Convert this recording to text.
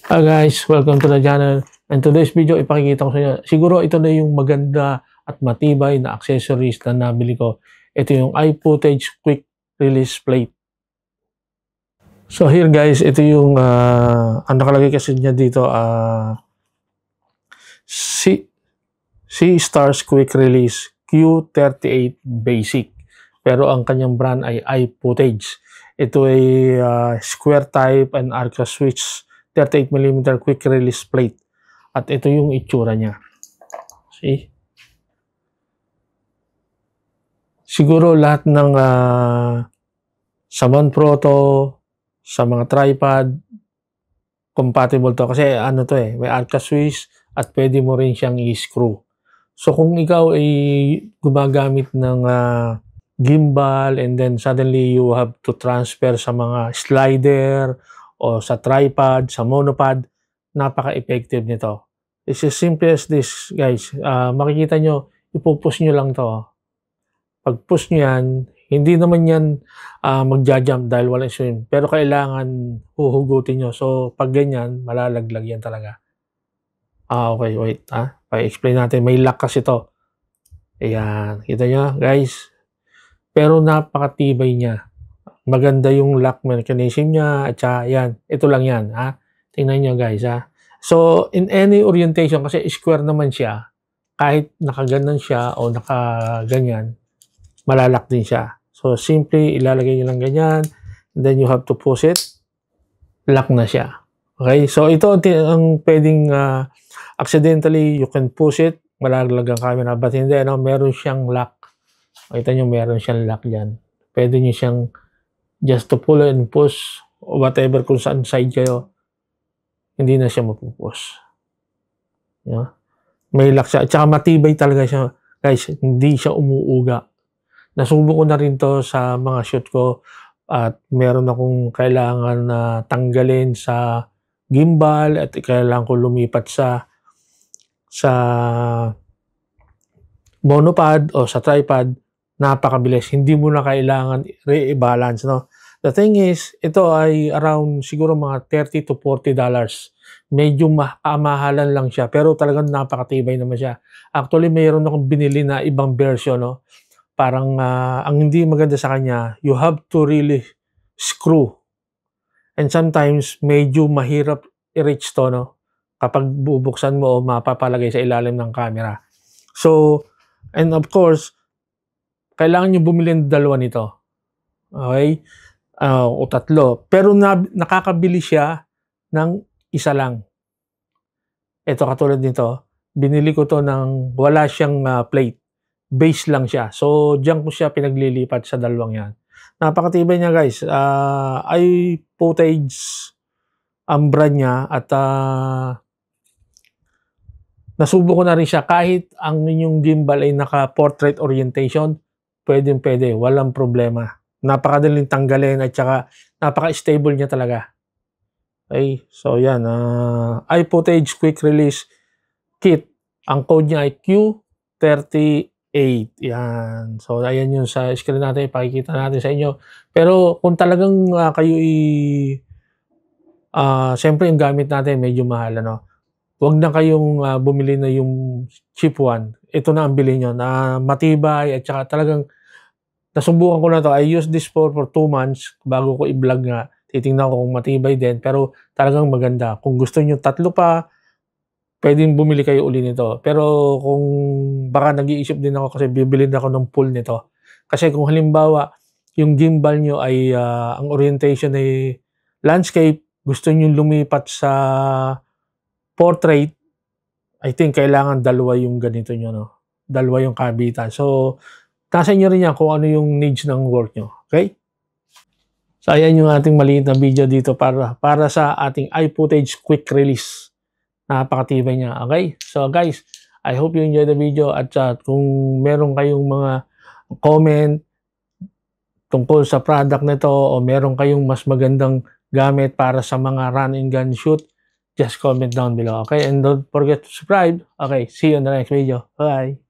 Hi guys, welcome to the channel. And today's video, ipakikita ko sa inyo. Siguro ito na yung maganda at matibay na accessories na nabili ko. Ito yung iFootage Quick Release Plate. So here guys, ito yung ang nakalagay kasi niya dito C-Stars Quick Release Q38 Basic. Pero ang kanyang brand ay iFootage. Ito ay square type and arca switch 38mm quick release plate. At ito yung itsura niya. See? Siguro lahat ng sa Manfrotto, sa mga tripod, compatible to. Kasi ano to may arca switch at pwede mo rin siyang i-screw. So kung ikaw ay gumagamit ng gimbal and then suddenly you have to transfer sa mga slider o sa tripod, sa monopod, napaka-effective nito. It's as simple as this, guys. Makikita nyo, ipupush nyo lang to. Pag push nyo yan, hindi naman yan magja-jump dahil walang swim. Pero kailangan huhugutin nyo. So, pag ganyan, malalaglag yan talaga. Okay, wait. Pa-explain natin. May lock kasi to. Ayan. Kita nyo, guys. Pero napakatibay niya. Maganda yung lock mechanism niya at saka yan. Ito lang yan, Tingnan niyo guys, So, in any orientation, kasi square naman siya, kahit nakaganan siya o nakaganyan, malalak din siya. So, simply ilalagay niyo lang ganyan, and then you have to push it, lock na siya. Okay? So, ito ang pwedeng accidentally, you can push it, malalaglag ang camera, but hindi, meron siyang lock. Kita niyo, meron siyang lock dyan. Pwede niyo siyang just to pull and push whatever kung saan side kayo, hindi na siya mapupush. Yeah. May lock siya. At saka matibay talaga siya. Guys, hindi siya umuuga. Nasubo ko na rin to sa mga shoot ko at meron akong kailangan na tanggalin sa gimbal at kailangan ko lumipat sa monopod o sa tripod. Napakabilis. Hindi mo na kailangan re-balance, no? The thing is, ito ay around siguro mga $30 to $40. Medyo mahalan lang siya, pero talagang napakatibay naman siya. Actually, mayroon akong binili na ibang version, no? Parang ang hindi maganda sa kanya, you have to really screw. And sometimes, medyo mahirap i-reach to, no? Kapag bubuksan mo o mapapalagay sa ilalim ng camera. So, and of course, kailangan nyo bumili ng dalawa nito. Okay? O tatlo. Pero nakakabili siya ng isa lang. Ito katulad nito. Binili ko to ng wala siyang plate. Base lang siya. So, diyan ko siya pinaglilipat sa dalawang yan. Napakatibay niya guys. iFootage ang brand niya at nasubo ko na rin siya kahit ang inyong gimbal ay naka-portrait orientation. Pwede. Walang problema. Napakadaling tanggalin at saka napaka-stable niya talaga. Okay? So, yan. iFootage Quick Release Kit. Ang code niya ay Q38. Yan. So, ayan yung sa screen natin. Ipakikita natin sa inyo. Pero, kung talagang kayo siyempre yung gamit natin medyo mahal, Huwag na kayong bumili na yung cheap one. Ito na ang bilhin nyo na matibay at saka talagang nasubukan ko na to. I used this for 2 months bago ko i-vlog nga. Titingnan ko kung matibay din. Pero talagang maganda. Kung gusto nyo tatlo pa, pwedeng bumili kayo uli nito. Pero kung baka nag-iisip din ako kasi bibili na ako ng full nito. Kasi kung halimbawa, yung gimbal nyo ay ang orientation ay landscape, gusto nyo lumipat sa portrait, I think kailangan dalawa yung ganito nyo, Dalawa yung kabitan. So, nasa inyo rin yan kung ano yung needs ng work nyo. Okay? So, ayan yung ating maliit na video dito para sa ating iFootage Quick Release. Napakatibay niya. Okay? So, guys, I hope you enjoy the video at kung meron kayong mga comment tungkol sa product nito o meron kayong mas magandang gamit para sa mga run and gun shoot, just comment down below. Okay? And don't forget to subscribe. Okay? See you in the next video. Bye!